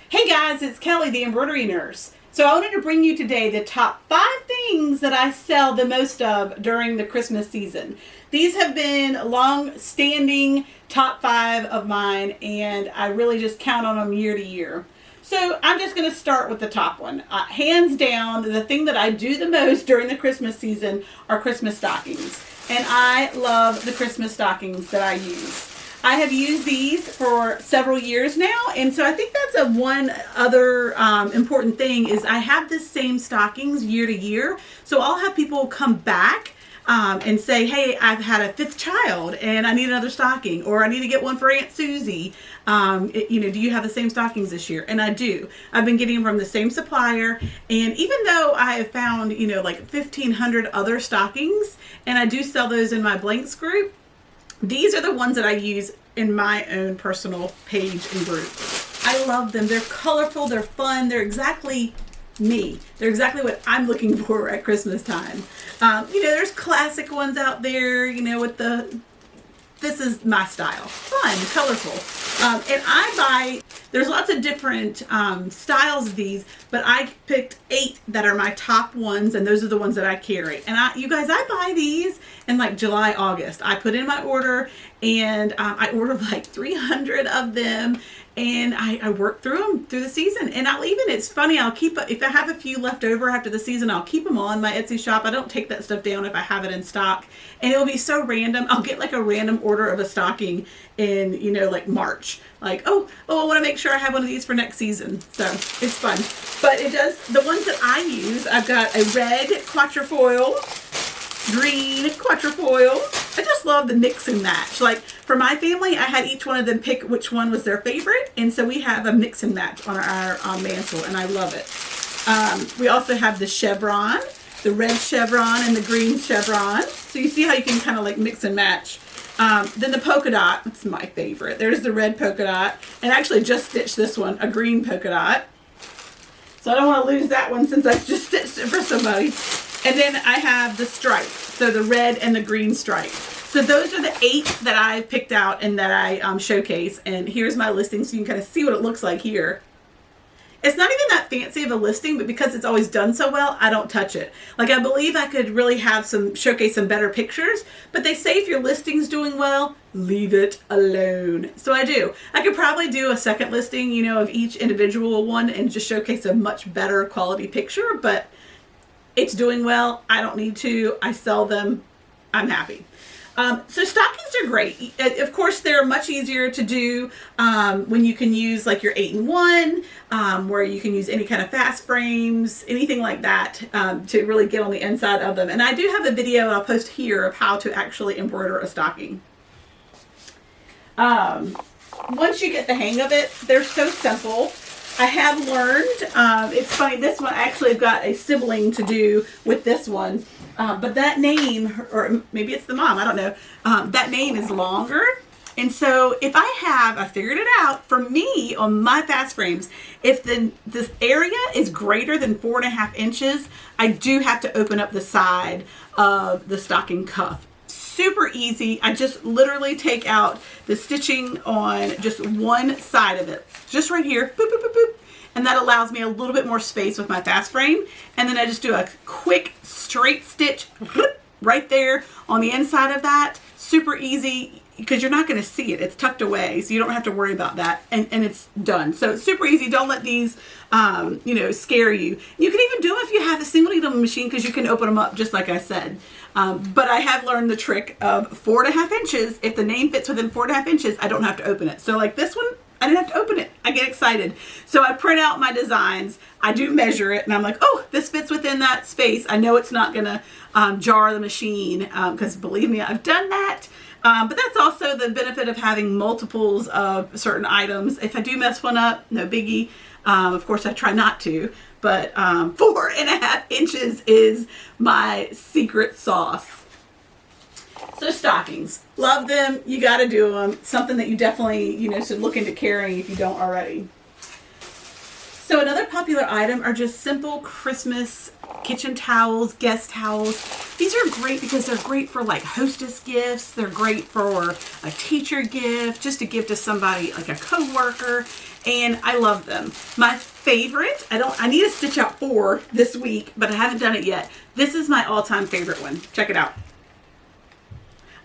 Hey guys, it's Kelly, the embroidery nurse. So I wanted to bring you today the top 5 things that I sell the most of during the Christmas season. These have been long-standing top 5 of mine, and I really just count on them year to year. So I'm just going to start with the top one. Hands down, the thing that I do the most during the Christmas season are Christmas stockings. And I love the Christmas stockings that I use. I have used these for several years now, and so I think that's one other important thing is I have the same stockings year to year. So I'll have people come back and say, hey, I've had a 5th child and I need another stocking, or I need to get one for Aunt Susie. Do you have the same stockings this year? And I do. I've been getting them from the same supplier, and even though I have found, like 1,500 other stockings, and I do sell those in my blanks group, these are the ones that I use in my own personal page and group. I love them. They're colorful, they're fun, they're exactly me. They're exactly what I'm looking for at Christmas time. There's classic ones out there, this is my style. Fun, colorful. And there's lots of different styles of these, but I picked 8 that are my top ones, and those are the ones that I carry. And I buy these in like July, August. I put in my order, and I ordered like 300 of them, and I work through them through the season. And it's funny, if I have a few left over after the season, I'll keep them on my Etsy shop. I don't take that stuff down if I have it in stock. And it'll be so random. I'll get like a random order of a stocking in, like March. Like, oh, I want to make sure I have one of these for next season. So it's fun. But the ones that I use, I've got a red quatrefoil, green quatrefoil. I just love the mix and match. Like for my family, I had each one of them pick which one was their favorite, and so we have a mix and match on our mantle, and I love it. We also have the chevron, the red chevron and the green chevron. So you see how you can kind of like mix and match. Then the polka dot, that's my favorite. There's the red polka dot, and I actually just stitched this one, a green polka dot. So I don't want to lose that one since I just stitched it for somebody. And then I have the stripe, so the red and the green stripe. So those are the 8 that I picked out and that I showcase. And here's my listing, so you can kind of see what it looks like here. It's not even that fancy of a listing, but because it's always done so well, I don't touch it. Like, I believe I could really showcase some better pictures, but they say if your listing's doing well, leave it alone. So I do. I could probably do a second listing, of each individual one and just showcase a much better quality picture, but it's doing well. I don't need to. I sell them. I'm happy. So stockings are great. Of course, they're much easier to do when you can use like your 8-in-1, where you can use any kind of fast frames, anything like that, to really get on the inside of them. And I do have a video I'll post here of how to actually embroider a stocking. Once you get the hang of it, they're so simple. I have learned, it's funny, this one actually I've got a sibling to do with this one, but that name, or maybe it's the mom, I don't know, that name is longer. And so if I figured it out, for me on my fast frames, if this area is greater than 4.5 inches, I do have to open up the side of the stocking cuff. Super easy. I just literally take out the stitching on just one side of it, just right here, boop, boop, boop, boop. And that allows me a little bit more space with my fast frame. And then I just do a quick straight stitch right there on the inside of that. Super easy, because you're not going to see it. It's tucked away, so you don't have to worry about that. And it's done. So it's super easy. Don't let these, scare you. You can even do them if you have a single needle machine, because you can open them up just like I said. But I have learned the trick of 4.5 inches. If the name fits within 4.5 inches, I don't have to open it. So like this one, I didn't have to open it. I get excited. So I print out my designs. I do measure it, and I'm like, oh, this fits within that space. I know it's not going to jar the machine, because believe me, I've done that. But that's also the benefit of having multiples of certain items. If I do mess one up, no biggie. Of course, I try not to. But 4.5 inches is my secret sauce. So stockings, love them. You got to do them. Something that you definitely, should look into carrying if you don't already. So another popular item are just simple Christmas kitchen towels, guest towels. These are great because they're great for like hostess gifts. They're great for a teacher gift, just to give to somebody like a coworker. and I love them. My favorite, I need to stitch out 4 this week, but I haven't done it yet. This is my all-time favorite one. Check it out.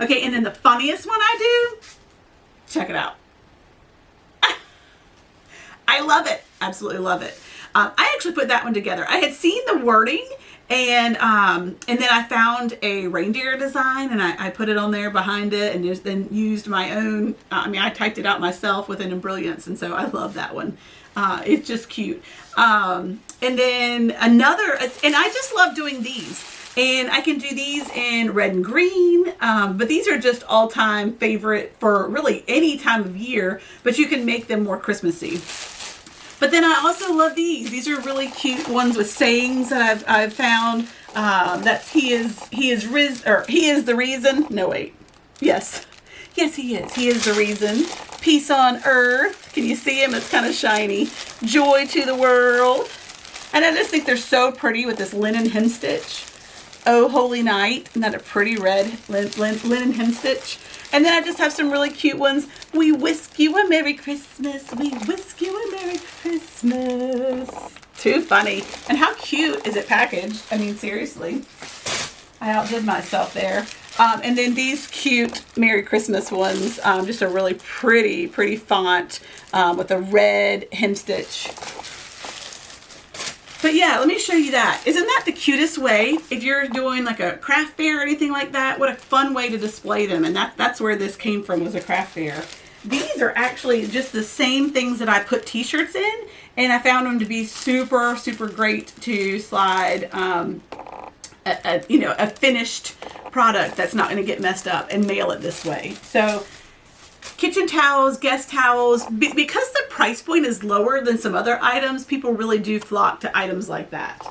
Okay, and then the funniest one I do, check it out. I love it. Absolutely love it. I actually put that one together. I had seen the wording, and then I found a reindeer design, and I put it on there behind it, and then used my own. I typed it out myself with an Embrilliance, and so I love that one. It's just cute. And then another, and I just love doing these. And I can do these in red and green, but these are just all-time favorite for really any time of year, but you can make them more Christmassy. But then I also love these. These are really cute ones with sayings that I've found. That's he is the reason. No, wait. Yes, he is. He is the reason. Peace on earth. Can you see him? It's kind of shiny. Joy to the world. And I just think they're so pretty with this linen hem stitch. Oh, holy night. Isn't that a pretty red linen hem stitch? And then I just have some really cute ones. We whisk you a Merry Christmas. We whisk you a Merry Christmas. Too funny. And how cute is it packaged? I mean, seriously. I outdid myself there. And then these cute Merry Christmas ones. Just a really pretty font with a red hem stitch. But yeah, let me show you that. Isn't that the cutest way? If you're doing like a craft fair or anything like that, what a fun way to display them. And that's where this came from, was a craft fair. These are actually just the same things that I put t-shirts in, and I found them to be super great to slide a finished product that's not going to get messed up and mail it this way. So kitchen towels, guest towels, because the price point is lower than some other items, people really do flock to items like that.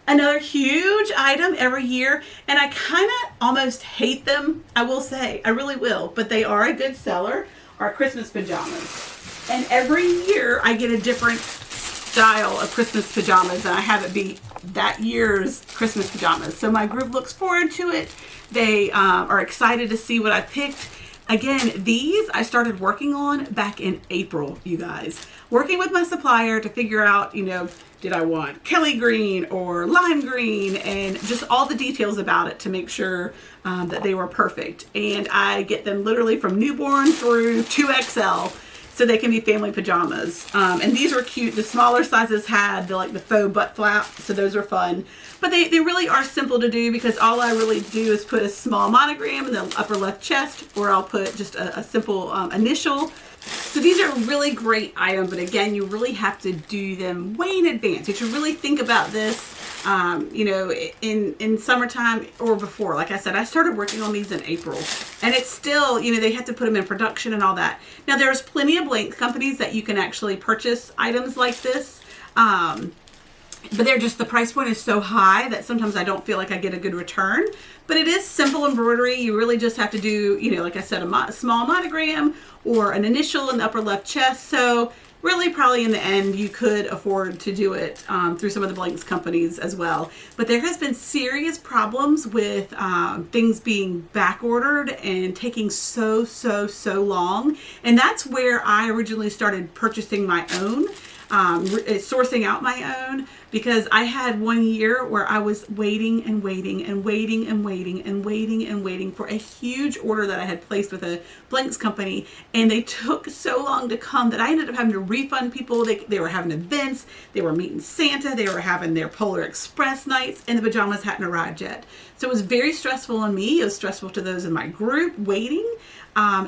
Another huge item every year, and I kind of almost hate them, I will say, I really will, but they are a good seller, are Christmas pajamas. And every year I get a different style of Christmas pajamas, and I have it be that year's Christmas pajamas. So my group looks forward to it. They are excited to see what I picked. Again, these I started working on back in April, you guys. Working with my supplier to figure out, did I want Kelly green or lime green, and just all the details about it to make sure that they were perfect. And I get them literally from newborn through 2XL, so they can be family pajamas. And these were cute. The smaller sizes had the faux butt flap, so those are fun. But they really are simple to do, because all I really do is put a small monogram in the upper left chest, or I'll put just a simple initial. So these are really great items, but again, you really have to do them way in advance. You should really think about this, in summertime or before. Like I said, I started working on these in April, and it's still, they have to put them in production and all that. Now, there's plenty of blank companies that you can actually purchase items like this. But the price point is so high that sometimes I don't feel like I get a good return. But it is simple embroidery. You really just have to do, like I said, a small monogram or an initial in the upper left chest. So really, probably in the end, you could afford to do it through some of the blanks companies as well. But there has been serious problems with things being back ordered and taking so long. And that's where I originally started purchasing my own. Sourcing out my own, because I had one year where I was waiting for a huge order that I had placed with a blanks company, and they took so long to come that I ended up having to refund people. They were having events, they were meeting Santa, they were having their Polar Express nights, and the pajamas hadn't arrived yet. So it was very stressful on me. It was stressful to those in my group waiting.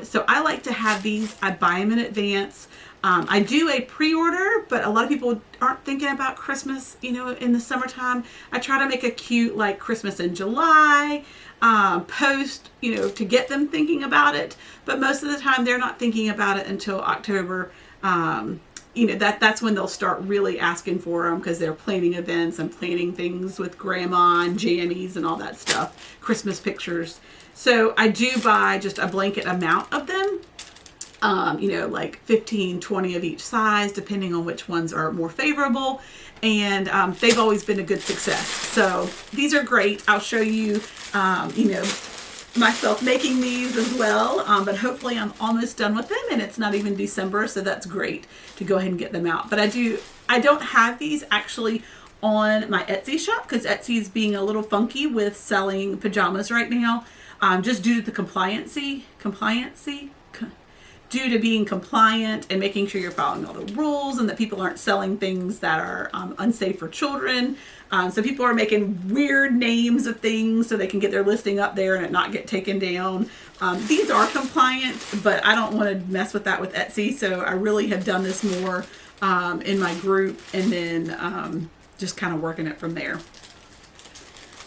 So I like to have these. I buy them in advance. I do a pre-order, but a lot of people aren't thinking about Christmas, in the summertime. I try to make a cute, Christmas in July post, to get them thinking about it. But most of the time, they're not thinking about it until October. That's when they'll start really asking for them, because they're planning events and planning things with grandma and jammies and all that stuff, Christmas pictures. So I do buy just a blanket amount of them. 15, 20 of each size, depending on which ones are more favorable. And they've always been a good success. So these are great. I'll show you, myself making these as well, but hopefully I'm almost done with them, and it's not even December, so that's great to go ahead and get them out. But I don't have these actually on my Etsy shop because Etsy is being a little funky with selling pajamas right now, just due to the due to being compliant and making sure you're following all the rules and that people aren't selling things that are unsafe for children. So people are making weird names of things so they can get their listing up there and it not get taken down. These are compliant, but I don't want to mess with that with Etsy. So I really have done this more in my group and then just kind of working it from there.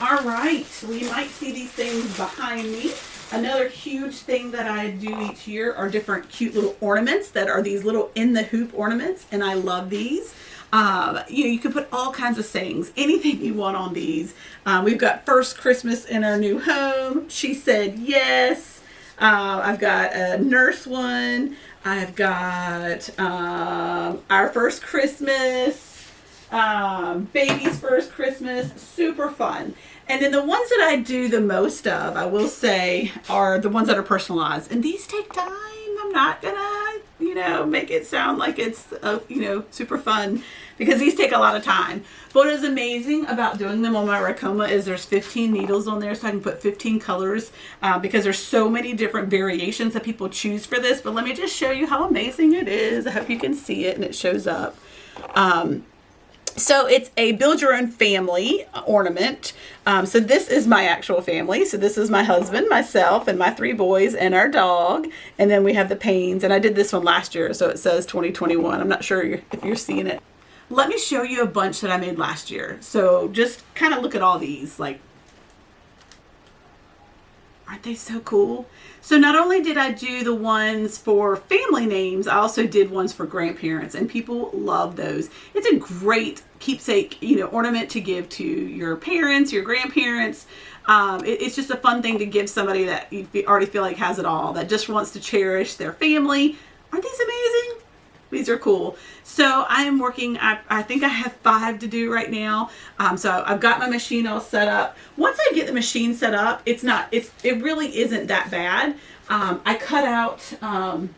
All right, so you might see these things behind me. Another huge thing that I do each year are different cute little ornaments that are these little in the hoop ornaments, and I love these. You can put all kinds of sayings, anything you want on these. We've got first Christmas in our new home. She said yes. I've got a nurse one. I've got our first Christmas, baby's first Christmas, super fun. And then the ones that I do the most of, I will say, are the ones that are personalized. And these take time. I'm not gonna, make it sound like it's, super fun because these take a lot of time. But what is amazing about doing them on my Racoma is there's 15 needles on there, so I can put 15 colors because there's so many different variations that people choose for this. But let me just show you how amazing it is. I hope you can see it and it shows up. So it's a build your own family ornament. So this is my actual family. So this is my husband, myself, and my 3 boys and our dog. And then we have the panes. And I did this one last year, so it says 2021. I'm not sure if you're seeing it. Let me show you a bunch that I made last year. So just kind of look at all these. Like, aren't they so cool? So not only did I do the ones for family names, I also did ones for grandparents, and people love those. It's a great keepsake, ornament to give to your parents, your grandparents. It's just a fun thing to give somebody that you already feel like has it all, that just wants to cherish their family. Aren't these amazing? These are cool. So I am working, I think I have 5 to do right now. So I've got my machine all set up. Once I get the machine set up, it really isn't that bad. I cut out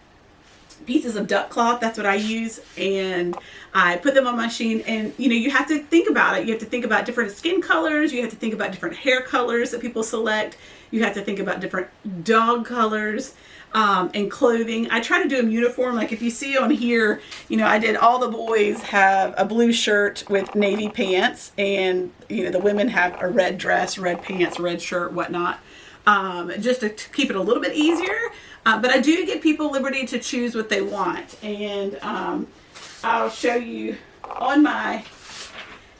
pieces of duck cloth. That's what I use. And I put them on my machine, and you have to think about it. You have to think about different skin colors. You have to think about different hair colors that people select. You have to think about different dog colors. And clothing. I try to do them uniform. Like if you see on here, I did all the boys have a blue shirt with navy pants, and the women have a red dress, red pants, red shirt, whatnot, just to keep it a little bit easier. But I do give people liberty to choose what they want, and I'll show you on my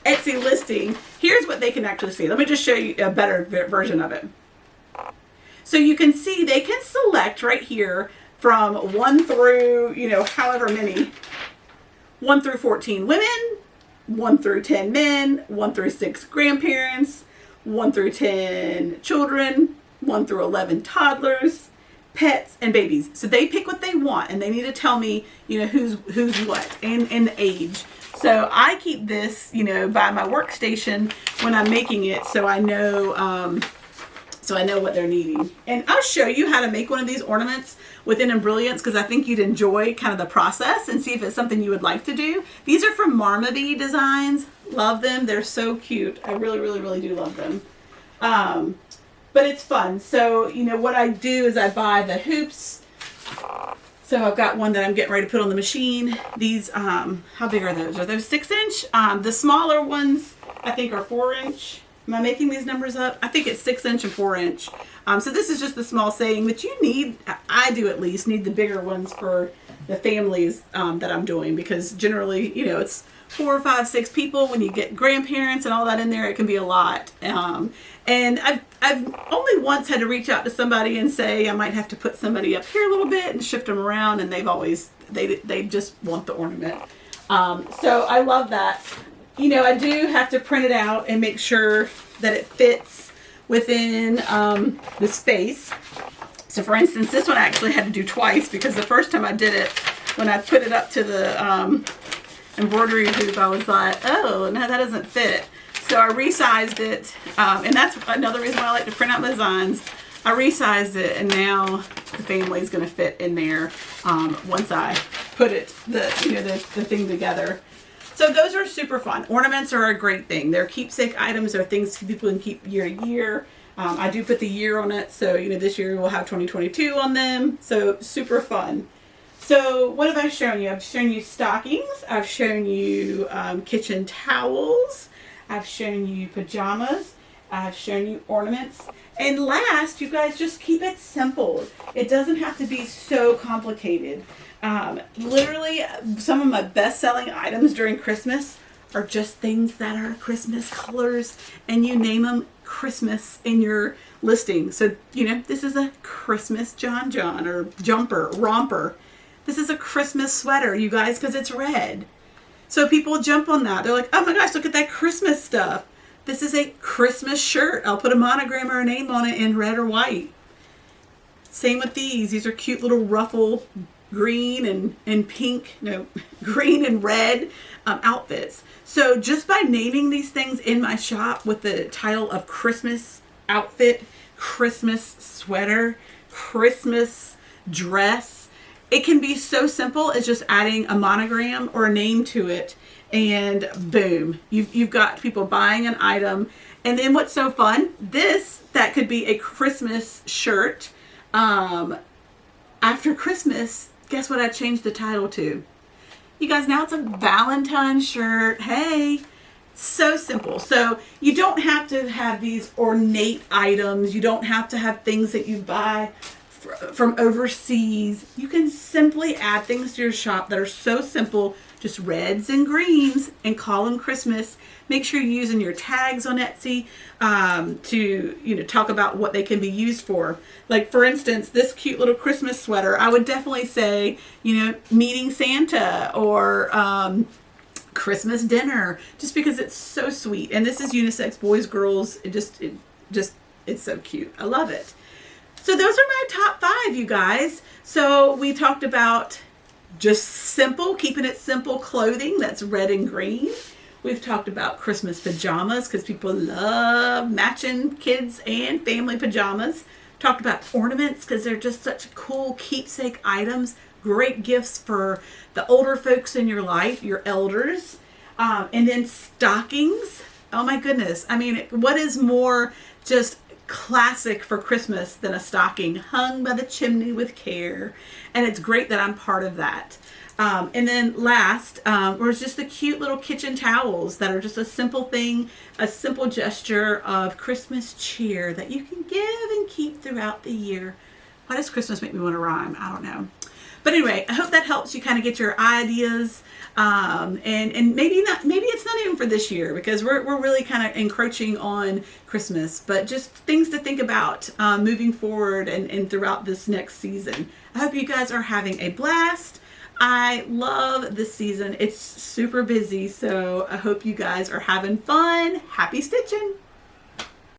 Etsy listing. Here's what they can actually see. Let me just show you a better version of it. So you can see they can select right here from 1 through, however many, 1 through 14 women, 1 through 10 men, 1 through 6 grandparents, 1 through 10 children, 1 through 11 toddlers, pets, and babies. So they pick what they want, and they need to tell me, who's what and the age. So I keep this, by my workstation when I'm making it, so I know what they're needing. And I'll show you how to make one of these ornaments within Embrilliance because I think you'd enjoy kind of the process and see if it's something you would like to do. These are from Marmaby Designs. Love them. They're so cute. I really, really, really do love them. But it's fun. So, what I do is I buy the hoops. So I've got one that I'm getting ready to put on the machine. These, how big are those? Are those 6-inch? The smaller ones, I think, are 4-inch. Am I making these numbers up? I think it's 6-inch and 4-inch. So this is just the small saying, but you need, I do at least, need the bigger ones for the families that I'm doing because generally, it's 4, 5, 6 people. When you get grandparents and all that in there, it can be a lot. And I've only once had to reach out to somebody and say I might have to put somebody up here a little bit and shift them around, and they just want the ornament. So I love that. I do have to print it out and make sure that it fits within the space. So for instance, this one I actually had to do twice because the first time I did it, when I put it up to the embroidery hoop, I was like, oh, no, that doesn't fit. So I resized it, and that's another reason why I like to print out my designs. I resized it, and now the family's going to fit in there once I put the thing together. So those are super fun. Ornaments are a great thing. They're keepsake items. They're things people can keep year to year. I do put the year on it, so this year we'll have 2022 on them. So super fun. So what have I shown you? I've shown you stockings. I've shown you kitchen towels. I've shown you pajamas. I've shown you ornaments. And last, you guys, just keep it simple. It doesn't have to be so complicated. Literally, some of my best-selling items during Christmas are just things that are Christmas colors, and you name them Christmas in your listing. So, this is a Christmas John or jumper, romper. This is a Christmas sweater, you guys, because it's red. So people jump on that. They're like, oh my gosh, look at that Christmas stuff. This is a Christmas shirt. I'll put a monogram or a name on it in red or white. Same with these. These are cute little ruffle green and pink, green and red outfits. So just by naming these things in my shop with the title of Christmas outfit, Christmas sweater, Christmas dress, it can be so simple as just adding a monogram or a name to it, and boom, you've got people buying an item. And then what's so fun, that could be a Christmas shirt. After Christmas, guess what I changed the title to? You guys, now it's a Valentine's shirt. Hey, so simple. So you don't have to have these ornate items. You don't have to have things that you buy from overseas. You can simply add things to your shop that are so simple, just reds and greens, and call them Christmas. Make sure you're using your tags on Etsy to talk about what they can be used for. Like, for instance, this cute little Christmas sweater, I would definitely say, meeting Santa or Christmas dinner, just because it's so sweet. And this is unisex, boys, girls. It's so cute. I love it. So those are my top 5, you guys. So we talked about just simple, keeping it simple clothing that's red and green. We've talked about Christmas pajamas because people love matching kids and family pajamas. Talked about ornaments because they're just such cool keepsake items. Great gifts for the older folks in your life, your elders. And then stockings. Oh my goodness. I mean, what is more just classic for Christmas than a stocking hung by the chimney with care? And it's great that I'm part of that. And then last was just the cute little kitchen towels that are just a simple thing, a simple gesture of Christmas cheer that you can give and keep throughout the year. Why does Christmas make me want to rhyme? I don't know. But anyway, I hope that helps you kind of get your ideas. And maybe it's not even for this year, because we're really kind of encroaching on Christmas, but just things to think about moving forward and throughout this next season. I hope you guys are having a blast. I love this season. It's super busy, so I hope you guys are having fun. Happy stitching!